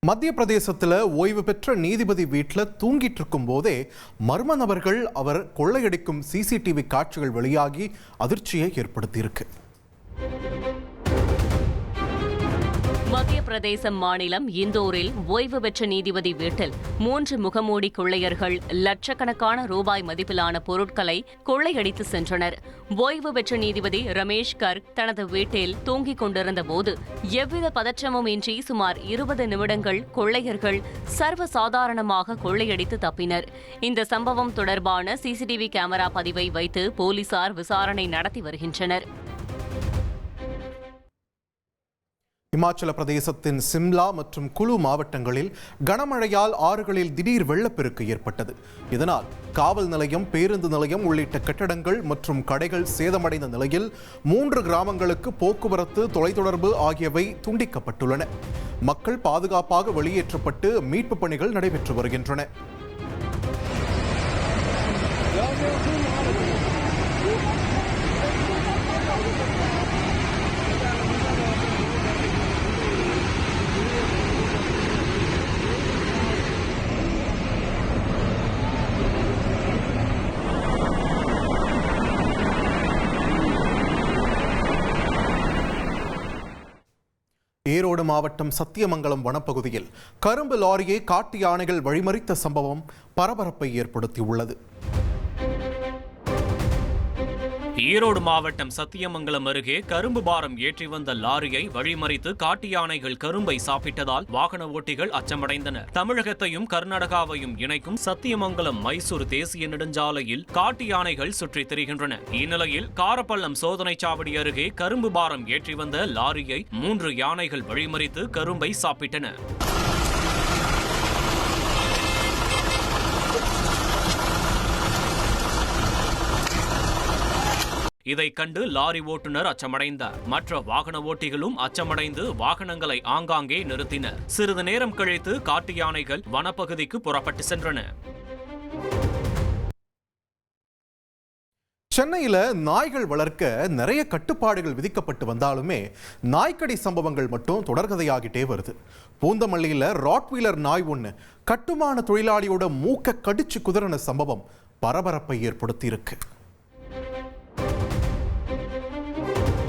மத்திய பிரதேசத்தில் ஓய்வு பெற்ற நீதிபதி வீட்டில் தூங்கிட்டு இருக்கும் போதே மர்ம நபர்கள் அவர் கொள்ளையடிக்கும் சிசிடிவி காட்சிகள் வெளியாகி அதிர்ச்சியை ஏற்படுத்தியிருக்கு. மத்திய பிரதேசம் மாநிலம் இந்தோரில் ஓய்வு பெற்ற நீதிபதி வீட்டில் 3 முகமூடி கொள்ளையர்கள் லட்சக்கணக்கான ரூபாய் மதிப்பிலான பொருட்களை கொள்ளையடித்து சென்றனர். ஓய்வு பெற்ற நீதிபதி ரமேஷ் கர்க் தனது வீட்டில் தூங்கிக் கொண்டிருந்த போது எவ்வித பதற்றமும் இன்றி சுமார் 20 நிமிடங்கள் கொள்ளையர்கள் சர்வசாதாரணமாக கொள்ளையடித்து தப்பினர். இந்த சம்பவம் தொடர்பான சிசிடிவி கேமரா பதிவை வைத்து போலீசார் விசாரணை நடத்தி வருகின்றனர். இமாச்சல பிரதேசத்தின் சிம்லா மற்றும் குலு மாவட்டங்களில் கனமழையால் ஆறுகளில் திடீர் வெள்ளப்பெருக்கு ஏற்பட்டது. இதனால் காவல் நிலையம், பேருந்து நிலையம் உள்ளிட்ட கட்டடங்கள் மற்றும் கடைகள் சேதமடைந்த நிலையில் 3 கிராமங்களுக்கு போக்குவரத்து, தொலைத்தொடர்பு ஆகியவை துண்டிக்கப்பட்டுள்ளன. மக்கள் பாதுகாப்பாக வெளியேற்றப்பட்டு மீட்புப் பணிகள் நடைபெற்று வருகின்றன. ஈரோடு மாவட்டம் சத்தியமங்கலம் வனப்பகுதியில் கரும்பு லாரியை காட்டு யானைகள் வழிமறித்த சம்பவம் பரபரப்பை ஏற்படுத்தியுள்ளது. ஈரோடு மாவட்டம் சத்தியமங்கலம் அருகே கரும்பு பாரம் ஏற்றி வந்த லாரியை வழிமறித்து காட்டு யானைகள் கரும்பை சாப்பிட்டதால் வாகன ஓட்டிகள் அச்சமடைந்தனர். தமிழகத்தையும் கர்நாடகாவையும் இணைக்கும் சத்தியமங்கலம் மைசூர் தேசிய நெடுஞ்சாலையில் காட்டு யானைகள் சுற்றித் திரிகின்றன. இந்நிலையில் காரப்பள்ளம் சோதனை சாவடி அருகே கரும்பு பாரம் ஏற்றி வந்த லாரியை 3 யானைகள் வழிமறித்து கரும்பை சாப்பிட்டன. இதை கண்டு லாரி ஓட்டுநர் அச்சமடைந்தார். மற்ற வாகன ஓட்டிகளும் அச்சமடைந்து வாகனங்களை ஆங்காங்கே நிறுத்தினர். சிறிது நேரம் கழித்து காட்டு யானைகள் வனப்பகுதிக்கு புறப்பட்டு சென்றன. சென்னையில் நாய்கள் வளர்க்க நிறைய கட்டுப்பாடுகள் விதிக்கப்பட்டு வந்தாலுமே நாய்க்கடி சம்பவங்கள் மட்டும் தொடர்கதையாகிட்டே வருது. பூந்தமல்லியில் ராட்வீலர் நாய் ஒன்று கட்டுமான தொழிலாளியோட மூக்க கடிச்சு குதறின சம்பவம் பரபரப்பை ஏற்படுத்தி இருக்கு.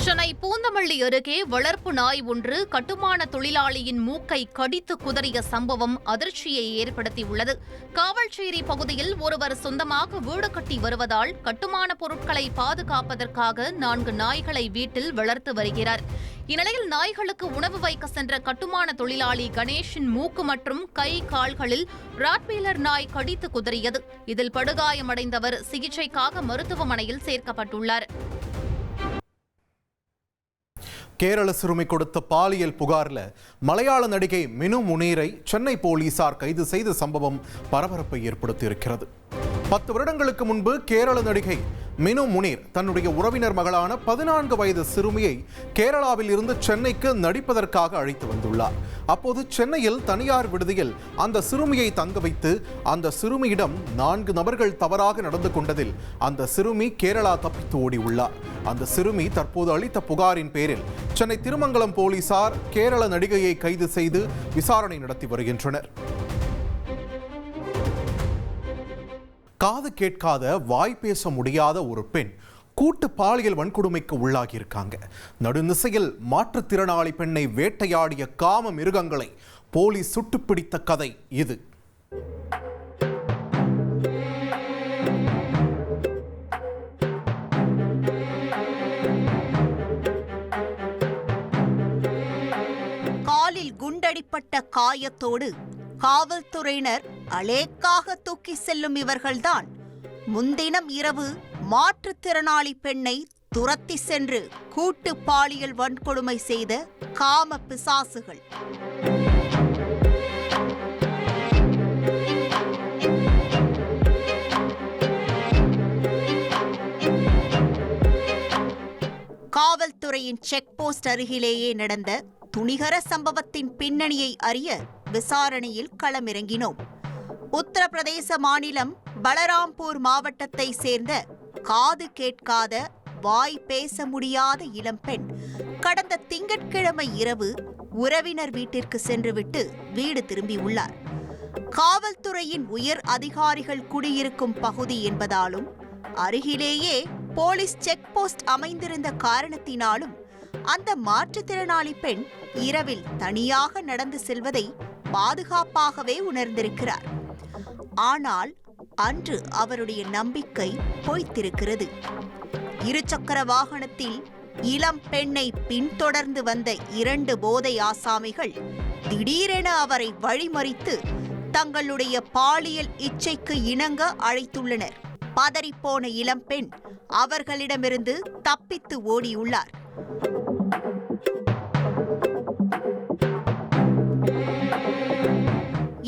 சென்னை பூந்தமல்லி அருகே வளர்ப்பு நாய் ஒன்று கட்டுமான தொழிலாளியின் மூக்கை கடித்து குதறிய சம்பவம் அதிர்ச்சியை ஏற்படுத்தியுள்ளது. காவல்சேரி பகுதியில் ஒருவர் சொந்தமாக வீடு கட்டி வருவதால் கட்டுமான பொருட்களை பாதுகாப்பதற்காக 4 நாய்களை வீட்டில் வளர்த்து வருகிறார். இந்நிலையில் நாய்களுக்கு உணவு வைக்க சென்ற கட்டுமான தொழிலாளி கணேஷின் மூக்கு மற்றும் கை கால்களில் ராட்வீலர் நாய் கடித்து குதறியது. இதில் படுகாயமடைந்தவர் சிகிச்சைக்காக மருத்துவமனையில் சேர்க்கப்பட்டுள்ளார். கேரள சிறுமி கொடுத்த பாலியல் புகாரில் மலையாள நடிகை மினு முனீரை சென்னை போலீசார் கைது செய்த சம்பவம் பரபரப்பை ஏற்படுத்தியிருக்கிறது. 10 வருடங்களுக்கு முன்பு கேரள நடிகை மினு முனீர் தன்னுடைய உறவினர் மகளான 14 வயது சிறுமியை கேரளாவில் இருந்து சென்னைக்கு நடிப்பதற்காக அழைத்து வந்துள்ளார். அப்போது சென்னையில் தனியார் விடுதியில் அந்த சிறுமியை தங்க வைத்து அந்த சிறுமியிடம் 4 நபர்கள் தவறாக நடந்து கொண்டதில் அந்த சிறுமி கேரளா தப்பித்து ஓடி உள்ளார். அந்த சிறுமி தற்போது அளித்த புகாரின் பேரில் சென்னை திருமங்கலம் போலீசார் கேரள நடிகையை கைது செய்து விசாரணை நடத்தி வருகின்றனர். காது கேட்காத, வாய் பேச முடியாத ஒரு பெண் கூட்டு பாலியல் வன்கொடுமைக்கு உள்ளாகியிருக்காங்க. நடுநிசையில் மாற்றுத்திறனாளி பெண்ணை வேட்டையாடிய காம மிருகங்களை போலீஸ் சுட்டுப்பிடித்த கதை இது. காலில் குண்டடிப்பட்ட காயத்தோடு காவல்துறையினர் அலேக்காக தூக்கி செல்லும் இவர்கள்தான் முன்தினம் இரவு மாற்றுத்திறனாளி பெண்ணை துரத்தி சென்று கூட்டு பாலியல் வன்கொடுமை செய்த காம பிசாசுகள். காவல்துறையின் செக் போஸ்ட் அருகிலேயே நடந்த துணிகர சம்பவத்தின் பின்னணியை அறிய விசாரணையில் களமிறங்கினோம். உத்தரப்பிரதேச மாநிலம் பலராம்பூர் மாவட்டத்தை சேர்ந்த காது கேட்காத, வாய் பேச முடியாத இளம்பெண் கடந்த திங்கட்கிழமை இரவு உறவினர் வீட்டிற்கு சென்றுவிட்டு வீடு திரும்பியுள்ளார். காவல்துறையின் உயர் அதிகாரிகள் குடியிருக்கும் பகுதி என்பதாலும் அருகிலேயே போலீஸ் செக் போஸ்ட் அமைந்திருந்த காரணத்தினாலும் அந்த மாற்றுத்திறனாளி பெண் இரவில் தனியாக நடந்து செல்வதை பாதுகாப்பாகவே உணர்ந்திருக்கிறார். ஆனால் அன்று அவருடைய நம்பிக்கை பொய்த்திருக்கிறது. இருசக்கர வாகனத்தில் இளம் பெண்ணை பின்தொடர்ந்து வந்த 2 போதை ஆசாமிகள் திடீரென அவரை வழிமறித்து தங்களுடைய பாலியல் இச்சைக்கு இணங்க அழைத்துள்ளனர். பதறிப்போன இளம்பெண் அவர்களிடமிருந்து தப்பித்து ஓடியுள்ளார்.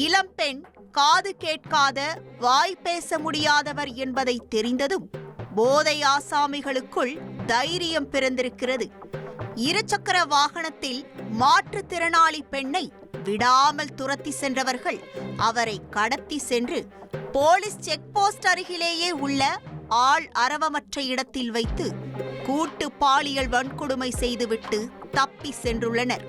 இளம்பெண் காது கேட்காத, வாய் பேச முடியாதவர் என்பதை தெரிந்ததும் போதை ஆசாமிகளுக்குள் தைரியம் பிறந்திருக்கிறது. இருசக்கர வாகனத்தில் மாற்றுத்திறனாளி பெண்ணை விடாமல் துரத்தி சென்றவர்கள் அவரை கடத்தி சென்று போலீஸ் செக் போஸ்ட் அருகிலேயே உள்ள ஆள் அரவமற்ற இடத்தில் வைத்து கூட்டு பாலியல் வன்கொடுமை செய்துவிட்டு தப்பி சென்றுள்ளனர்.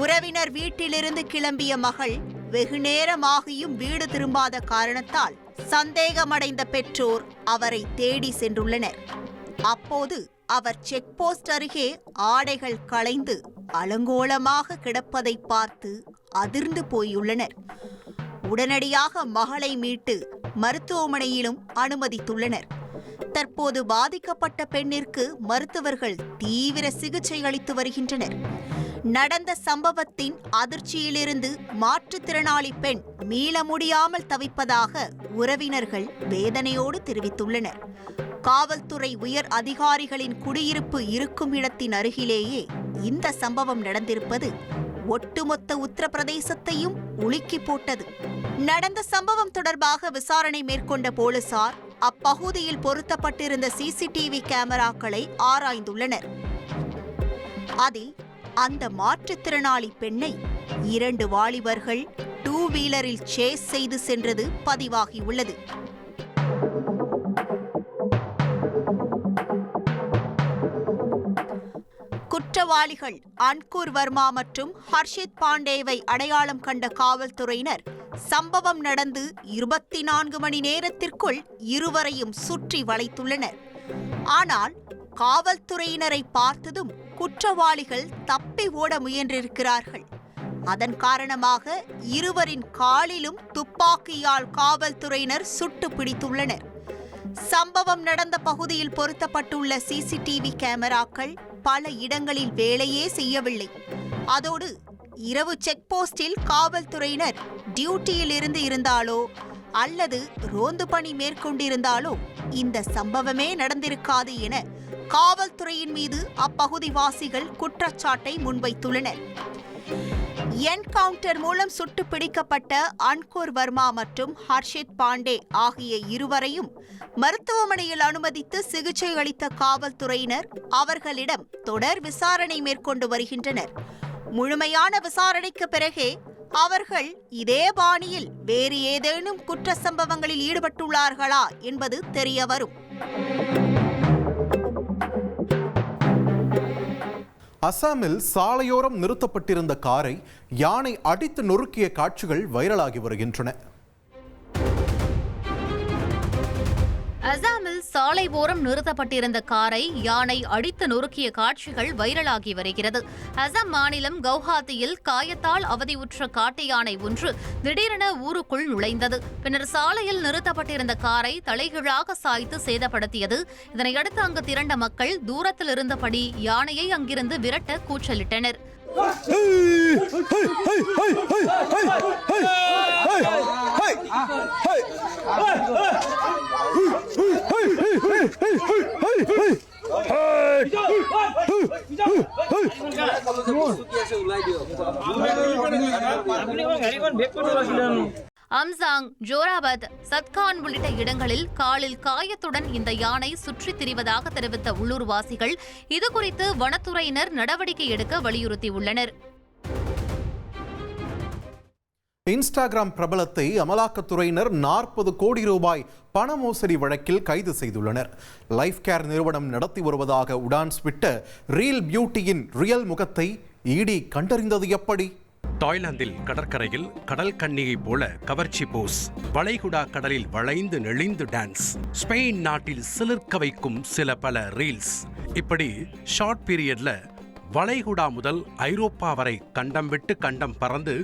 உறவினர் வீட்டிலிருந்து கிளம்பிய மகள் வெகுநேரமாகியும் வீடு திரும்பாத காரணத்தால் சந்தேகமடைந்த பெற்றோர் அவரை தேடி சென்றுள்ளனர். அப்போது அவர் செக் போஸ்ட் அருகே ஆடைகள் களைந்து அலங்கோலமாக கிடப்பதை பார்த்து அதிர்ந்து போயுள்ளனர். உடனடியாக மகளை மீட்டு மருத்துவமனையிலும் அனுமதித்துள்ளனர். தற்போது பாதிக்கப்பட்ட பெண்ணிற்கு மருத்துவர்கள் தீவிர சிகிச்சை அளித்து வருகின்றனர். நடந்த சம்பவத்தின் அதிர்ச்சியிலிருந்து மாற்றுத்திறனாளி பெண் மீள முடியாமல் தவிப்பதாக உறவினர்கள் வேதனையோடு தெரிவித்துள்ளனர். காவல்துறை உயர் அதிகாரிகளின் குடியிருப்பு இருக்கும் இடத்தின் அருகிலேயே இந்த சம்பவம் நடந்திருப்பது ஒட்டுமொத்த உத்தரப்பிரதேசத்தையும் உலுக்கி போட்டது. நடந்த சம்பவம் தொடர்பாக விசாரணை மேற்கொண்ட போலீசார் அப்பகுதியில் பொருத்தப்பட்டிருந்த சிசிடிவி கேமராக்களை ஆராய்ந்துள்ளனர். அதில் அந்த மாற்றுத்திறனாளி பெண்ணை 2 வாலிபர்கள் 2 வீலரில் சேஸ் செய்து சென்றது பதிவாகியுள்ளது. குற்றவாளிகள் அன்கூர் வர்மா மற்றும் ஹர்ஷித் பாண்டேவை அடையாளம் கண்ட காவல்துறையினர் சம்பவம் நடந்து 24 மணி நேரத்திற்குள் இருவரையும் சுற்றி வளைத்துள்ளனர். ஆனால் காவல்துறையினரை பார்த்ததும் குற்றவாளிகள் தப்பி ஓட முயன்றிருக்கிறார்கள். அதன் காரணமாக இருவரின் காலிலும் துப்பாக்கியால் காவல்துறையினர் சுட்டு பிடித்துள்ளனர். சம்பவம் நடந்த பகுதியில் பொருத்தப்பட்டுள்ள சிசிடிவி கேமராக்கள் பல இடங்களில் வேலையே செய்யவில்லை. அதோடு இரவு செக் போஸ்டில் காவல்துறையினர் டியூட்டியில் இருந்தாலோ அல்லது ரோந்து பணி மேற்கொண்டிருந்தாலோ இந்த சம்பவமே நடந்திருக்காது என காவல்துறையின் மீது அப்பகுதி வாசிகள் குற்றச்சாட்டை முன்வைத்துள்ளனர். என்கவுண்டர் மூலம் சுட்டு பிடிக்கப்பட்ட அன்கூர் வர்மா மற்றும் ஹர்ஷித் பாண்டே ஆகிய இருவரையும் மருத்துவமனையில் அனுமதித்து சிகிச்சை அளித்த காவல்துறையினர் அவர்களிடம் தொடர் விசாரணை மேற்கொண்டு வருகின்றனர். முழுமையான விசாரணைக்கு பிறகே அவர்கள் இதே பாணியில் வேறு ஏதேனும் குற்ற சம்பவங்களில் ஈடுபட்டுள்ளார்களா என்பது தெரியவரும். அசாமில் சாலையோரம் நிறுத்தப்பட்டிருந்த காரை யானை அடித்து நொறுக்கிய காட்சிகள் வைரலாகி வருகின்றன. அசாமில் சாலை ஓரம் நிறுத்தப்பட்டிருந்த காரை யானை அடித்து நொறுக்கிய காட்சிகள் வைரலாகி வருகிறது. அசாம் மாநிலம் கவுஹாத்தியில் காயத்தால் அவதியுற்ற காட்டு யானை ஒன்று திடீரென ஊருக்குள் நுழைந்தது. பின்னர் சாலையில் நிறுத்தப்பட்டிருந்த காரை தலைகீழாக சாய்த்து சேதப்படுத்தியது. இதனையடுத்து அங்கு திரண்ட மக்கள் தூரத்தில் இருந்தபடி யானையை அங்கிருந்து விரட்ட கூச்சலிட்டனர். அம்சாங், ஜோராபாத், சத்கான் உள்ளிட்ட இடங்களில் காலில் காயத்துடன் இந்த யானை சுற்றித் திரிவதாக தெரிவித்த உள்ளூர்வாசிகள் இதுகுறித்து வனத்துறையினர் நடவடிக்கை எடுக்க வலியுறுத்தியுள்ளனர். இன்ஸ்டாகிராம் பிரபலத்தை அமலாக்கத்துறையினர் 40 கோடி ரூபாய் பண மோசடி வழக்கில் கைது செய்துள்ளனர். லைஃப் கேர் நிறுவனம் நடத்தி வருவதாக உடான்ஸ் விட்ட ரீல் பியூட்டியின் ரியல் முகத்தை இடி கண்டறிந்தது எப்படி? தாய்லாந்தில் கடற்கரையில் கடல் கன்னியைப் போல கவர்ச்சி போஸ், வளைகுடா கடலில் வளைந்து நெளிந்து டான்ஸ், ஸ்பெயின் நாட்டில் சிலிர்க்க வைக்கும் சில பல ரீல்ஸ், இப்படி ஷார்ட் பீரியட்ல வளைகுடா முதல் ஐரோப்பா வரை கண்டம் விட்டு கண்டம் பறந்து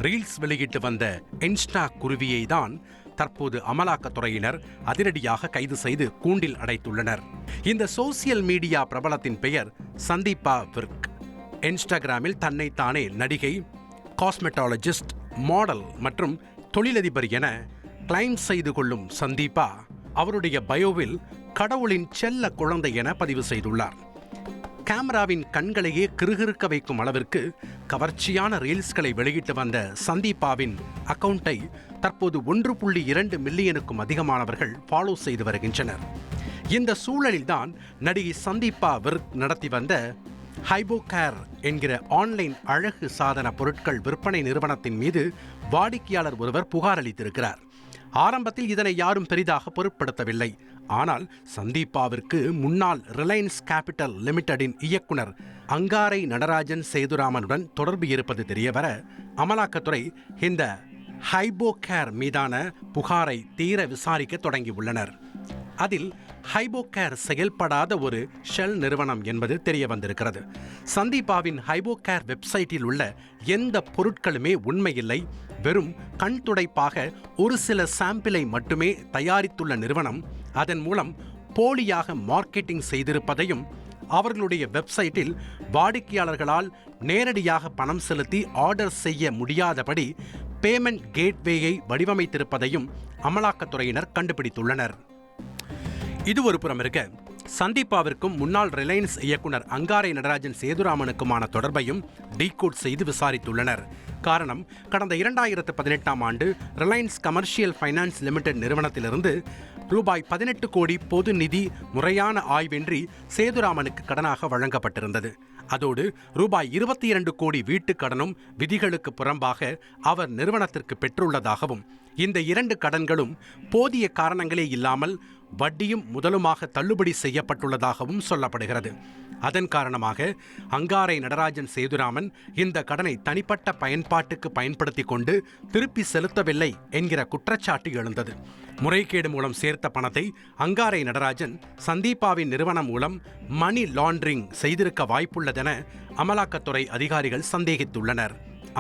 ரீல்ஸ் வெளியிட்டு வந்த இன்ஸ்டா குருவியை தான் தற்போது அமலாக்கத்துறையினர் அதிரடியாக கைது செய்து கூண்டில் அடைத்துள்ளனர். இந்த சோசியல் மீடியா பிரபலத்தின் பெயர் சந்தீபா விர்க். இன்ஸ்டாகிராமில் தன்னைத்தானே நடிகை, காஸ்மெட்டாலஜிஸ்ட், மாடல் மற்றும் தொழிலதிபர் என கிளைம் செய்து கொள்ளும் சந்தீபா அவருடைய பயோவில் கடவுளின் செல்ல குழந்தை என பதிவு செய்துள்ளார். கேமராவின் கண்களையே கிறுகிறுக்க வைக்கும் அளவிற்கு கவர்ச்சியான ரீல்ஸ்களை வெளியிட்டு வந்த சந்தீபாவின் அக்கவுண்டை தற்போது 1.2 மில்லியனுக்கும் அதிகமானவர்கள் ஃபாலோ செய்து வருகின்றனர். இந்த சூழலில்தான் நடிகை சந்தீபா விர்க் நடத்தி வந்த ஹைபோகேர் என்கிற ஆன்லைன் அழகு சாதன பொருட்கள் விற்பனை நிறுவனத்தின் மீது வாடிக்கையாளர் ஒருவர் புகார் அளித்திருக்கிறார். ஆரம்பத்தில் இதனை யாரும் பெரிதாக பொருட்படுத்தவில்லை. ஆனால் சந்தீபாவிற்கு முன்னாள் ரிலையன்ஸ் கேபிட்டல் லிமிடெடின் இயக்குனர் அங்காரை நடராஜன் சேதுராமனுடன் தொடர்பு இருப்பது தெரியவர அமலாக்கத்துறை இந்த ஹைபோகேர் மீதான புகாரை தீர விசாரிக்க தொடங்கியுள்ளனர். அதில் ஹைபோகேர் செயல்படாத ஒரு ஷெல் நிறுவனம் என்பது தெரிய வந்திருக்கிறது. சந்தீபாவின் ஹைபோகேர் வெப்சைட்டில் உள்ள எந்த பொருட்களுமே உண்மையில்லை. வெறும் கண் துடைப்பாக ஒரு சில சாம்பிளை மட்டுமே தயாரித்துள்ள நிறுவனம் அதன் மூலம் போலியாக மார்க்கெட்டிங் செய்திருப்பதையும், அவர்களுடைய வெப்சைட்டில் வாடிக்கையாளர்களால் நேரடியாக பணம் செலுத்தி ஆர்டர் செய்ய முடியாதபடி பேமெண்ட் கேட்வேயை வடிவமைத்திருப்பதையும் அமலாக்கத்துறையினர் கண்டுபிடித்துள்ளனர். இது ஒரு புறம் இருக்க, சந்தீபாவிற்கும் முன்னாள் ரிலையன்ஸ் இயக்குனர் அங்காரை நடராஜன் சேதுராமனுக்குமான தொடர்பையும் டீகோட் செய்து விசாரித்துள்ளனர். காரணம், கடந்த 2018ஆம் ஆண்டு ரிலையன்ஸ் கமர்ஷியல் ஃபைனான்ஸ் லிமிடெட் நிறுவனத்திலிருந்து ரூபாய் 18 கோடி பொது நிதி முறையான ஆய்வின்றி சேதுராமனுக்கு கடனாக வழங்கப்பட்டிருந்தது. அதோடு ரூபாய் 22 கோடி வீட்டுக் கடனும் விதிகளுக்கு புறம்பாக அவர் நிறுவனத்திற்கு பெற்றுள்ளதாகவும், இந்த 2 கடன்களும் போதிய காரணங்களே இல்லாமல் வட்டியும் முதலுமாக தள்ளுபடி செய்யப்பட்டுள்ளதாகவும் சொல்லப்படுகிறது. அதன் காரணமாக அங்காரை நடராஜன் சேதுராமன் இந்த கடனை தனிப்பட்ட பயன்பாட்டுக்கு பயன்படுத்தி கொண்டு திருப்பி செலுத்தவில்லை என்கிற குற்றச்சாட்டு எழுந்தது. முறைகேடு மூலம் சேர்த்த பணத்தை அங்காரை நடராஜன் சந்தீபாவின் நிறுவனம் மூலம் மணி லாண்டரிங் செய்திருக்க வாய்ப்புள்ளதென அமலாக்கத்துறை அதிகாரிகள் சந்தேகித்துள்ளனர்.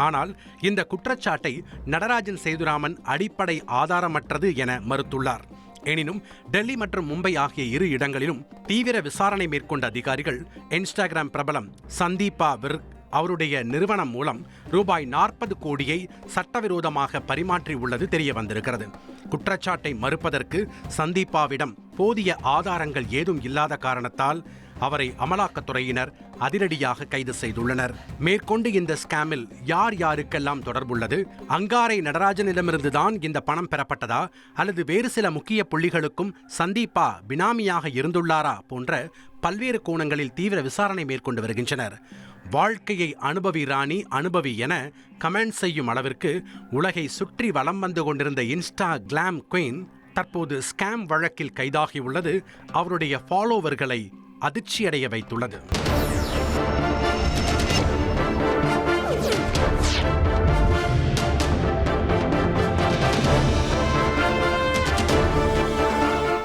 ஆனால் இந்த குற்றச்சாட்டை நடராஜன் சேதுராமன் அடிப்படை ஆதாரமற்றது என மறுத்துள்ளார். எனினும் டெல்லி மற்றும் மும்பை ஆகிய 2 இடங்களிலும் தீவிர விசாரணை மேற்கொண்ட அதிகாரிகள் இன்ஸ்டாகிராம் பிரபலம் சந்தீபா விர்க் அவருடைய நிறுவனம் மூலம் ரூபாய் 40 கோடியை சட்டவிரோதமாக பரிமாற்றி உள்ளது தெரிய வந்திருக்கிறது. குற்றச்சாட்டை மறுப்பதற்கு சந்தீபாவிடம் போதிய ஆதாரங்கள் ஏதும் இல்லாத காரணத்தால் அவரை அமலாக்கத்துறையினர் அதிரடியாக கைது செய்துள்ளனர். மேற்கொண்டு இந்த ஸ்கேமில் யார் யாருக்கெல்லாம் தொடர்புள்ளது, அங்காரை நடராஜனிடமிருந்துதான் இந்த பணம் பெறப்பட்டதா அல்லது வேறு சில முக்கிய புள்ளிகளுக்கும் சந்தீபா பினாமியாக இருந்துள்ளாரா போன்ற பல்வேறு கோணங்களில் தீவிர விசாரணை மேற்கொண்டு வருகின்றனர். வாழ்க்கையை அனுபவி ராணி அனுபவி என கமெண்ட் செய்யும் அளவிற்கு உலகை சுற்றி வலம் வந்து கொண்டிருந்த இன்ஸ்டா கிளாம் குயின் தற்போது ஸ்கேம் வழக்கில் கைதாகியுள்ளது அவருடைய ஃபாலோவர்களை அதிர்ச்சியடைய வைத்துள்ளது.